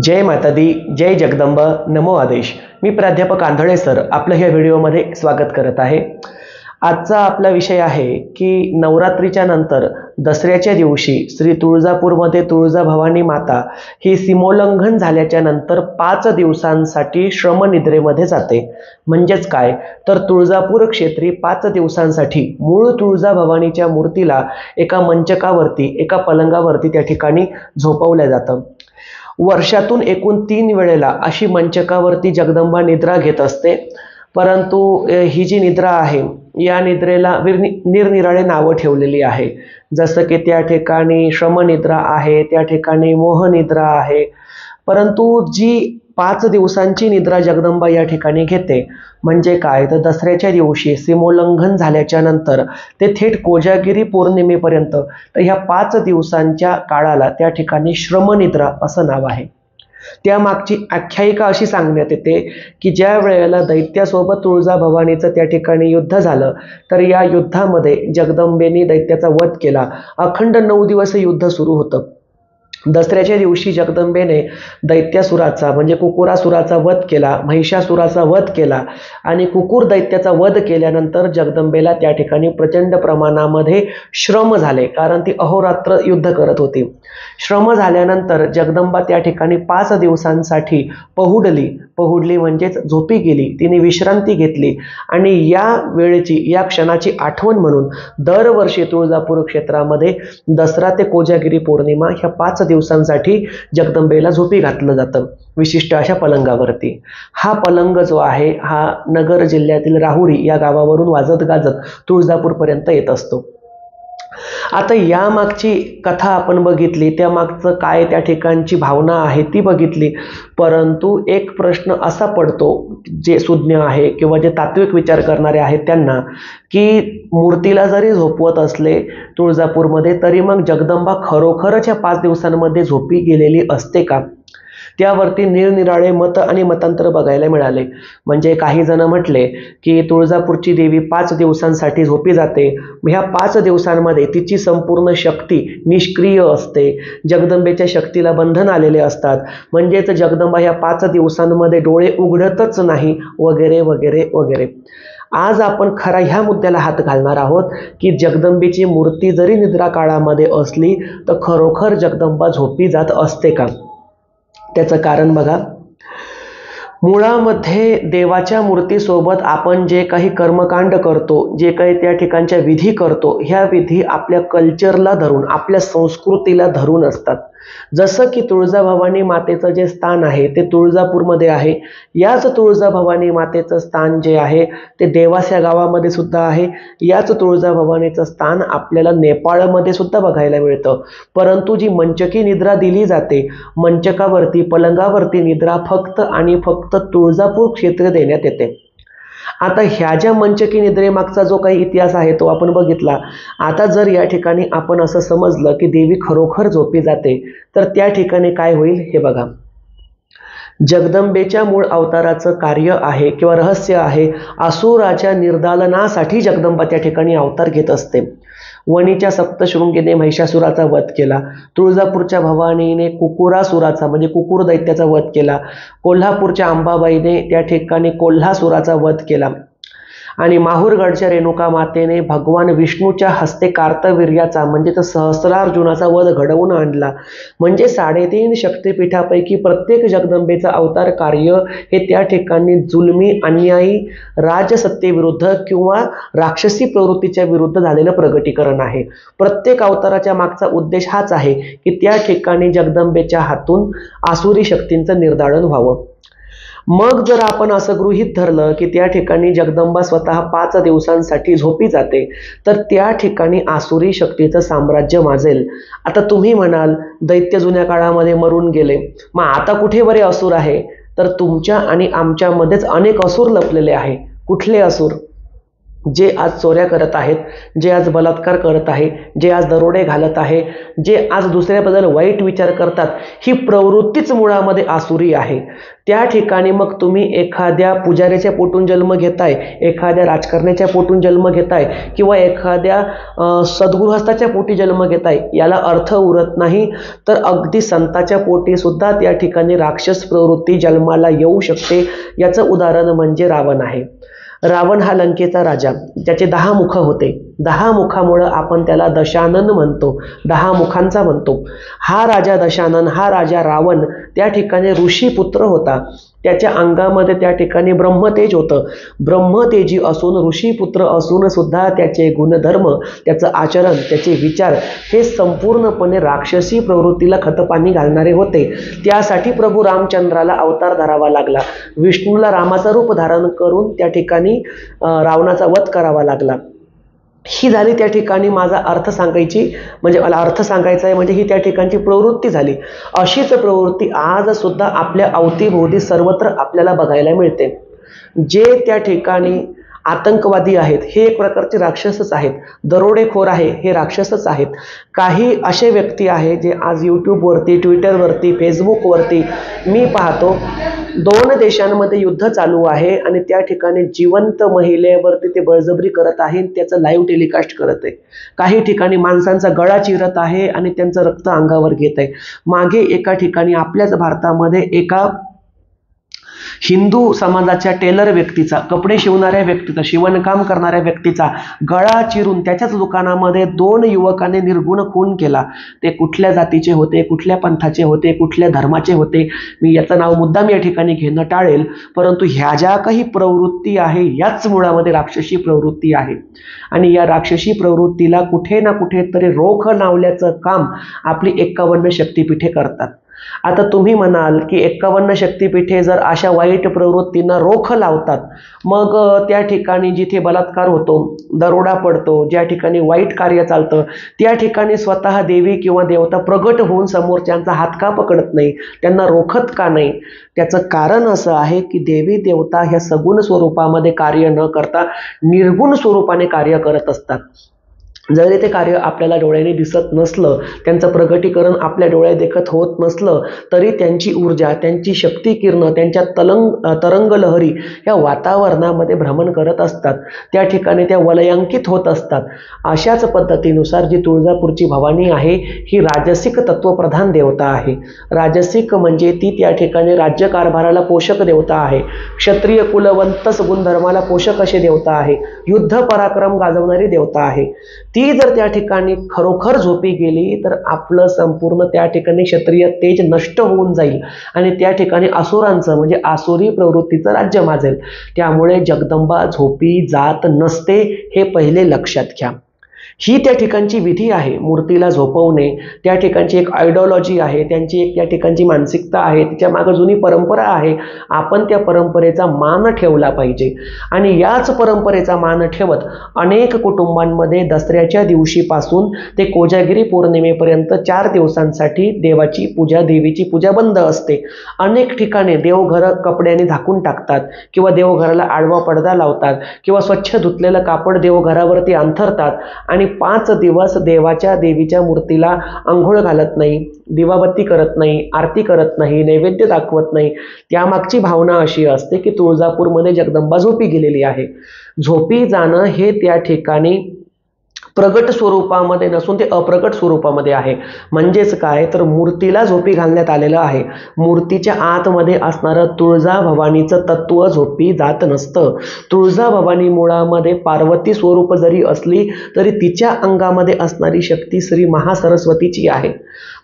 जय माता दी, जय जगदंबा, नमो आदेश। मी प्राध्यापक आंधळे सर आपलं ह्या व्हिडिओमध्ये स्वागत करत आहे। आजचा आपला विषय आहे की नवरात्रीच्या नंतर दसऱ्याच्या दिवशी श्री तुळजापूरमध्ये तुळजाभवानी माता ही सीमोल्लंघन झाल्याच्या नंतर 5 दिवसांसाठी श्रमनिद्रेमध्ये जाते। म्हणजेच काय तर तुळजापूर क्षेत्री 5 दिवसांसाठी मूळ तुळजाभवानीच्या मूर्तीला एका मंचकावरती एका पलंगावरती त्या ठिकाणी झोपवलं जातं। वर्षातून एकूण 3 वेळेला अशी मंचकावरती जगदंबा निद्रा घेत असते। परंतु ही जी निद्रा आहे या निद्रेला निरनिराळे नावं ठेवलेली आहे। जसं की त्या ठिकाणी श्रमनिद्रा आहे, त्या ठिकाणी मोहनिद्रा आहे। परंतु जी 5 दिवसांची निद्रा जगदंबा या ठिकाणी घेते म्हणजे काय तर दसऱ्याच्या दिवशी सीमोल्लंघन झाल्याच्या नंतर ते थेट कोजागिरी पौर्णिमेपर्यंत तर ह्या 5 दिवसांच्या काळाला त्या ठिकाणी श्रमनिद्रा असं नाव आहे। त्यामागची आख्यायिका अशी सांगण्यात येते की ज्या वेळेला दैत्यासोबत तुळजाभवानीचं त्या ठिकाणी युद्ध झालं तर या युद्धामध्ये जगदंबेने दैत्याचा वध केला। अखंड 9 दिवस युद्ध सुरू होतं। दसऱ्याच्या दिवशी जगदंबेने दैत्यासुराचा म्हणजे कुकुरासुराचा वध केला, महिषासुराचा वध केला आणि कुकुर दैत्याचा वध केल्यानंतर जगदंबेला त्या ठिकाणी प्रचंड प्रमाणामध्ये श्रम झाले, कारण ती अहोरात्र युद्ध करत होती। श्रम झाल्यानंतर जगदंबा त्या ठिकाणी 5 दिवसांसाठी पहुडली म्हणजेच झोपी गेली, तिने विश्रांती घेतली आणि या वेळेची या क्षणाची आठवण म्हणून दरवर्षी तुळजापूर क्षेत्रामध्ये दसरा ते कोजागिरी पौर्णिमा ह्या 5 दिवसांसाठी जगदंबेला झोपी घातलं जातं विशिष्ट अशा पलंगावरती। हा पलंग जो आहे हा नगर जिल्ह्यातील राहुरी या गावावरून वाजत गाजत तुळजापूरपर्यंत येत असतो। आता यामागची कथा आपण बघितली, त्यामागचं काय त्या ठिकाणची भावना आहे ती बघितली। परंतु एक प्रश्न असा पडतो जे सुज्ञ आहे किंवा जे तात्विक विचार करणारे आहेत त्यांना, की मूर्तीला जरी झोपवत असले तुळजापूरमध्ये तरी मग जगदंबा खरोखरच या 5 दिवसांमध्ये झोपी गेलेली असते का? त्यावरती निरनिराळे मत आणि मतांतर बघायला मिळाले। म्हणजे काही जण म्हटले की तुळजापूरची देवी 5 दिवसांसाठी झोपी जाते, ह्या 5 दिवसांमध्ये तिची संपूर्ण शक्ती निष्क्रिय असते, जगदंबेच्या शक्तीला बंधन आलेले असतात, म्हणजेच जगदंबा ह्या 5 दिवसांमध्ये डोळे उघडतच नाही वगैरे वगैरे वगैरे। आज आपण खरा ह्या मुद्द्याला हात घालणार आहोत की जगदंबेची मूर्ती जरी निद्रा काळामध्ये असली तर खरोखर जगदंबा झोपी जात असते का? त्याचं कारण बघा, मुळामध्ये देवाच्या मूर्तीसोबत आपण जे काही कर्मकांड करतो, जे काही त्या ठिकाणच्या विधी करतो, ह्या विधी आपल्या कल्चरला धरून आपल्या संस्कृतीला धरून असतात। जसं की तुळजाभवानी मातेचं जे स्थान आहे ते तुळजापूरमध्ये आहे, याच तुळजाभवानी मातेचं स्थान जे आहे ते देवास या गावामध्ये सुद्धा आहे, याच तुळजाभवानीचं स्थान आपल्याला नेपाळमध्ये सुद्धा बघायला मिळतं। परंतु जी मंचकी निद्रा दिली जाते, मंचकावरती पलंगावरती निद्रा फक्त आणि फक्त तुळजापूर क्षेत्र देण्यात येते। आता ह्या ज्या मंचकी निद्रेमागचा जो काही इतिहास आहे तो आपण बघितला। आता जर या ठिकाणी आपण असं समजलं की देवी खरोखर झोपी जाते तर त्या ठिकाणी काय होईल हे बघा। जगदंबेच्या मूळ अवताराचं कार्य आहे किंवा रहस्य आहे, असुराच्या निर्दालनासाठी जगदंबा त्या ठिकाणी अवतार घेत असते। वणीच्या सप्तशृंगीने महिषासुराचा वध केला, तुळजापूरच्या भवानीने कुकुरासुराचा म्हणजे कुकुर दैत्याचा वध केला, कोल्हापूरच्या अंबाबाईने त्या ठिकाणी कोल्हासुराचा वध केला आणि माहूरगडच्या रेणुका मातेने भगवान विष्णूच्या हस्ते कार्तवीर्याचा म्हणजे तर सहस्रार्जुनाचा वध घडवून आणला। म्हणजे 3.5 शक्तिपीठापैकी प्रत्येक जगदंबेचं अवतार कार्य हे त्या ठिकाणी जुलमी अन्यायी राजसत्तेविरुद्ध किंवा राक्षसी प्रवृत्तीच्या विरुद्ध झालेलं प्रगटीकरण आहे। प्रत्येक अवताराच्या मागचा उद्देश हाच आहे की त्या ठिकाणी जगदंबेच्या हातून आसुरी शक्तींचं निर्दालन व्हावं। मग जर आपण असं गृहीत धरलं की त्या ठिकाणी जगदंबा स्वतः 5 दिवसांसाठी झोपी जाते तर त्या ठिकाणी आसुरी शक्तीचं साम्राज्य माजेल। आता तुम्ही म्हणाल दैत्य जुन्या काळामध्ये मरून गेले, मग आता कुठे बरे असुर आहे? तर तुमच्या आणि आमच्यामध्येच अनेक असुर लपलेले आहे। कुठले असुर? जे आज चोऱ्या करत आहेत, जे आज बलात्कार करत आहे, जे आज दरोडे घालत आहे, जे आज दुसऱ्याबद्दल वाईट विचार करतात, ही प्रवृत्तीच मुळामध्ये आसुरी आहे. त्या ठिकाणी मग तुम्ही एखाद्या पुजाऱ्याच्या पोटून जन्म घेताय, एखाद्या राजकारण्याच्या पोटून जन्म घेताय किंवा एखाद्या सद्गृहस्थाच्या पोटी जन्म घेताय, याला अर्थ उरत नाही. तर अगदी संताच्या पोटी सुद्धा त्या ठिकाणी राक्षस प्रवृत्ती जन्माला येऊ शकते. याचं उदाहरण म्हणजे रावण आहे. रावण हा लंकेचा राजा, ज्याचे 10 मुख होते. 10 मुखामुळं आपण त्याला दशानन म्हणतो, 10 मुखांचा म्हणतो. हा राजा दशानन, हा राजा रावण त्या ठिकाणी ऋषीपुत्र होता. त्याच्या अंगामध्ये त्या ठिकाणी ब्रह्मतेज होतं. ब्रह्मतेजी असून, ऋषीपुत्र असून सुद्धा त्याचे गुणधर्म, त्याचं आचरण, त्याचे विचार हे संपूर्णपणे राक्षसी प्रवृत्तीला खतपाणी घालणारे होते. त्यासाठी प्रभू रामचंद्राला अवतार धरावा लागला. विष्णूला रामाचं रूप धारण करून त्या ठिकाणी रावणाचा वध करावा लागला. ही झाली त्या ठिकाणी माझा अर्थ सांगायची, म्हणजे मला अर्थ सांगायचा आहे, म्हणजे ही त्या ठिकाणची प्रवृत्ती झाली. अशीच प्रवृत्ती आज सुद्धा आपल्या अवतीभोवती सर्वत्र आपल्याला बघायला मिळते. जे त्या ठिकाणी आतंकवादी आहेत हे एक प्रकारचे राक्षसच आहेत. दरोडेखोर आहे हे राक्षसच आहेत. काही असे व्यक्ती आहे जे आज यूट्यूबवरती, ट्विटरवरती, फेसबुकवरती मी पाहतो 2 देशांमध्ये युद्ध चालू आहे आणि त्या ठिकाणी जिवंत महिलेवरती ते बळजबरी करत आहे, त्याचं लाईव्ह टेलिकास्ट करत आहे. काही ठिकाणी माणसांचा गळा चिरत आहे आणि त्यांचं रक्त अंगावर घेत आहे. मागे एका ठिकाणी आपल्याच भारतामध्ये एका हिंदू समाजाच्या टेलर व्यक्तीचा, कपडे शिवणाऱ्या व्यक्तीचा, शिवणकाम करणाऱ्या व्यक्तीचा गळा चिरून त्याच्याच दुकानामध्ये 2 युवकांनी निर्गुण खून केला. ते कुठल्या जातीचे होते, कुठल्या पंथाचे होते, कुठल्या धर्माचे होते, मी याचं नाव मुद्दाम या ठिकाणी घेणं टाळेल. परंतु ह्या ज्या काही प्रवृत्ती आहे याच मुळामध्ये राक्षसी प्रवृत्ती आहे. आणि या राक्षसी प्रवृत्तीला कुठे ना कुठेतरी रोख लावल्याचं काम आपली 51 शक्तिपीठे करतात. आता तुम्ही म्हणाल की 51 शक्तिपीठे जर अशा वाईट प्रवृत्तींना रोख लावतात, मग त्या ठिकाणी जिथे बलात्कार होतो, दरोडा पडतो, ज्या ठिकाणी वाईट कार्य चालतं, त्या ठिकाणी स्वतः देवी किंवा देवता प्रगट होऊन समोरच्यांचा हात का पकडत नाही, त्यांना रोखत का नाही? त्याचं कारण असं आहे की देवी देवता ह्या सगुण स्वरूपामध्ये कार्य न करता निर्गुण स्वरूपाने कार्य करत असतात. जरी ते कार्य आपल्याला डोळ्याने दिसत नसलं, त्यांचं प्रगटीकरण आपल्या डोळ्यात देखत होत नसलं, तरी त्यांची ऊर्जा, त्यांची शक्ती किरणं, त्यांच्या तरंग लहरी या वातावरणामध्ये भ्रमण करत असतात. त्या ठिकाणी त्या वलयांकित होत असतात. अशाच पद्धतीनुसार जी तुळजापूरची भवानी आहे ही राजसिक तत्वप्रधान देवता आहे. राजसिक म्हणजे ती त्या ठिकाणी राज्यकारभाराला पोषक देवता आहे. क्षत्रिय कुलवंतस गुणधर्माला पोषक अशी देवता आहे. युद्ध पराक्रम गाजवणारी देवता आहे. ती जर त्या ठिकाणी खरोखर झोपी गेली तर आपलं संपूर्ण त्या ठिकाणी क्षत्रिय तेज नष्ट होऊन जाईल आणि त्या ठिकाणी असुरांचं म्हणजे आसुरी प्रवृत्तीचं राज्य माजेल. त्यामुळे जगदंबा झोपी जात नसते, हे पहिले लक्षात घ्या. ही त्या ठिकाणची विधी आहे मूर्तीला झोपवणे. त्या ठिकाणची एक आयडिओलॉजी आहे, त्यांची एक त्या ठिकाणची मानसिकता आहे, तिच्या मागे जुनी परंपरा आहे. आपण त्या परंपरेचा मान ठेवला पाहिजे. आणि याच परंपरेचा मान ठेवत अनेक कुटुंबांमध्ये दसऱ्याच्या दिवशीपासून ते कोजागिरी पौर्णिमेपर्यंत 4 दिवसांसाठी देवाची पूजा, देवीची पूजा बंद असते. अनेक ठिकाणी देवघर कपड्याने झाकून टाकतात किंवा देवघराला आडवा पडदा लावतात किंवा स्वच्छ धुतलेलं कापड देवघरावरती अंथरतात आणि 5 दिवस देवीच्या मूर्तीला अंघोळ घालत नाही, दिवाबत्ती करत नाही, आरती करत नाही, नैवेद्य दाखवत नाही. त्यामागची भावना अशी असते की तुळजापूरमध्ये जगदंबा झोपी गेलेली आहे. झोपी जाणं हे त्या ठिकाणी प्रगट स्वरूपामध्ये नसून ते अप्रगट स्वरूपामध्ये आहे. म्हणजेच काय तर मूर्तीला झोपी घालण्यात आलेलं आहे. मूर्तीच्या आतमध्ये असणारं तुळजा भवानीचं तत्व झोपी जात नसतं. तुळजा भवानी मुळामध्ये पार्वती स्वरूप जरी असली तरी तिच्या अंगामध्ये असणारी शक्ती श्री महासरस्वतीची आहे.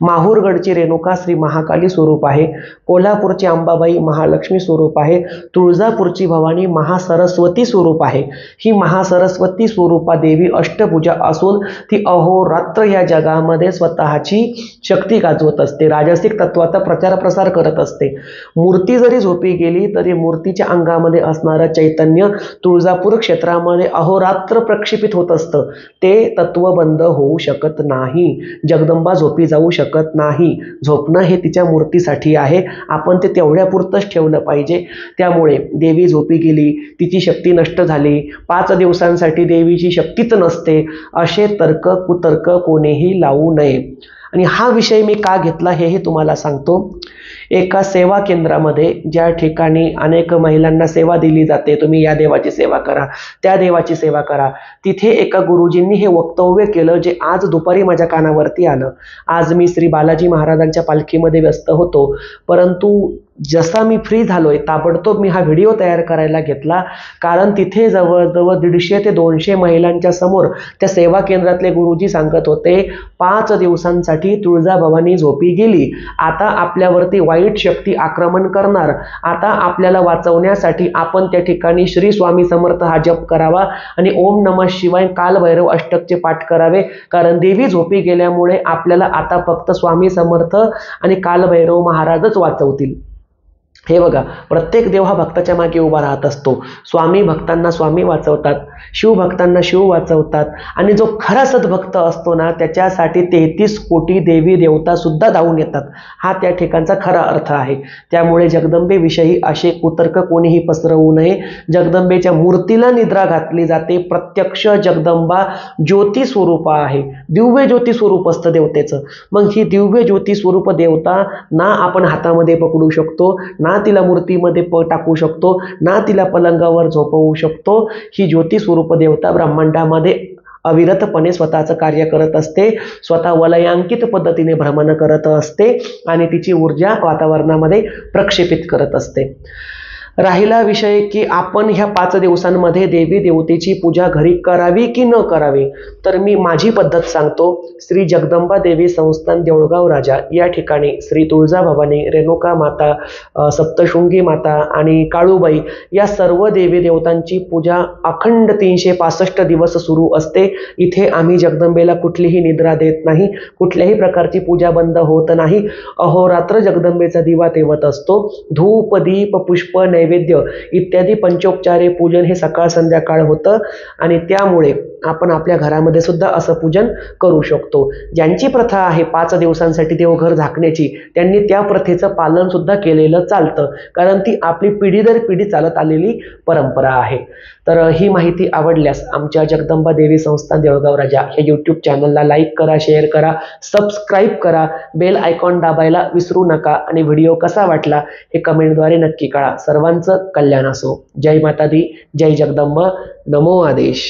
माहूरगडची रेणुका श्री महाकाली स्वरूप आहे. कोल्हापूरची अंबाबाई महालक्ष्मी स्वरूप आहे. तुळजापूरची भवानी महासरस्वती स्वरूप आहे. ही महासरस्वती स्वरूपा देवी अष्टभुजा असून ती अहोरात्र या जगामध्ये स्वतःची शक्ती गाजवत असते, राजसिक तत्वाचा प्रचार प्रसार करत असते. मूर्ती जरी झोपी गेली तरी मूर्तीच्या अंगामध्ये असणारं चैतन्य तुळजापूर क्षेत्रामध्ये अहोरात्र प्रक्षेपित होत असतं. ते तत्व बंद होऊ शकत नाही. जगदंबा झोपी जाऊ शकत नाही. झोपणं हे तिच्या मूर्तीसाठी आहे. आपण ते तेवढ्यापुरतंच ठेवलं पाहिजे. त्यामुळे देवी झोपी गेली, तिची शक्ती नष्ट झाली, 5 दिवसांसाठी देवीची शक्तीच नसते, असे तर्क कुतर्क कोणीही लावू नये. आणि हा विषय मी का घेतला हेही तुम्हाला सांगतो. एका सेवा केंद्रामध्ये ज्या ठिकाणी अनेक महिलांना सेवा दिली जाते, तुम्ही या देवाची सेवा करा, त्या देवाची सेवा करा, तिथे एका गुरुजींनी हे वक्तव्य केलं जे आज दुपारी माझ्या कानावरती आलं. आज मी श्री बालाजी महाराजांच्या पालखीमध्ये व्यस्त होतो, परंतु जसा मी फ्री झालोय ताबडतोब मी हा व्हिडिओ तयार करायला घेतला. कारण तिथे जवळजवळ 150 ते 200 महिलांच्या समोर त्या सेवा केंद्रातले गुरुजी सांगत होते, 5 दिवसांसाठी तुळजाभवानी झोपी गेली, आता आपल्यावरती वाईट शक्ती आक्रमण करणार, आता आपल्याला वाचवण्यासाठी आपण त्या ठिकाणी श्री स्वामी समर्थ हा जप करावा आणि ओम नमः शिवाय कालभैरव अष्टकचे पाठ करावे. कारण देवी झोपी गेल्यामुळे आपल्याला आता फक्त स्वामी समर्थ आणि कालभैरव महाराजच वाचवतील. हे बघा, प्रत्येक देव हा भक्ताच्या मागे उभा राहत असतो. स्वामी भक्तांना स्वामी वाचवतात, शिव भक्तांना शिव वाचवतात, आणि जो खरा सद्भक्त असतो ना त्याच्यासाठी 33 कोटी देवी देवता सुद्धा धावून येतात. हा त्या ठिकाणचा खरा अर्थ आहे. त्यामुळे जगदंबेविषयी असे कुतर्क कोणीही पसरवू नये. जगदंबेच्या मूर्तीला निद्रा घातली जाते. प्रत्यक्ष जगदंबा ज्योती स्वरूप आहे, दिव्य ज्योती स्वरूप असतं देवतेचं. मग ही दिव्य ज्योती स्वरूप देवता ना आपण हातामध्ये पकडू शकतो, ना तिला मूर्तीमध्ये टाकू शकतो, ना तिला पलंगावर झोपवू शकतो. ही ज्योती स्वरूप देवता ब्रह्मांडामध्ये अविरतपणे स्वतःचं कार्य करत असते, स्वतः वलयांकित पद्धतीने भ्रमण करत असते आणि तिची ऊर्जा वातावरणामध्ये प्रक्षेपित करत असते. राहिला विषय की आपण ह्या 5 दिवसांमध्ये देवी देवतेची पूजा घरी करावी की न करावी, तर मी माझी पद्धत सांगतो. श्री जगदंबा देवी संस्थान देऊळगाव राजा या ठिकाणी श्री तुळजाभवानी, रेणुका माता, सप्तशृंगी माता आणि काळूबाई या सर्व देवी देवतांची पूजा अखंड 365 दिवस सुरू असते. इथे आम्ही जगदंबेला कुठलीही निद्रा देत नाही, कुठल्याही प्रकारची पूजा बंद होत नाही. अहोरात्र जगदंबेचा दिवा तेवत असतो. धूप, दीप, पुष्प, नैवेद्य इत्यादी पंचोपचारे पूजन हे सकाळ संध्याकाळ होतं आणि त्यामुळे आपण आपल्या घरामध्ये सुद्धा असं पूजन करू शकतो. ज्यांची प्रथा आहे 5 दिवसांसाठी देवघर झाकण्याची, त्यांनी त्या प्रथेचं पालन सुद्धा केलेलं चालतं, कारण ती आपली पिढी दर पिढी चालत आलेली परंपरा आहे. तर ही माहिती आवडल्यास आमच्या जगदंबा देवी संस्थान देऊळगाव राजा हे यूट्यूब चॅनलला लाईक करा, शेअर करा, सबस्क्राईब करा, बेल आयकॉन दाबायला विसरू नका आणि व्हिडिओ कसा वाटला हे कमेंटद्वारे नक्की कळा. सर्वांचं कल्याण असो. जय माता दी, जय जगदंबा, नमो आदेश.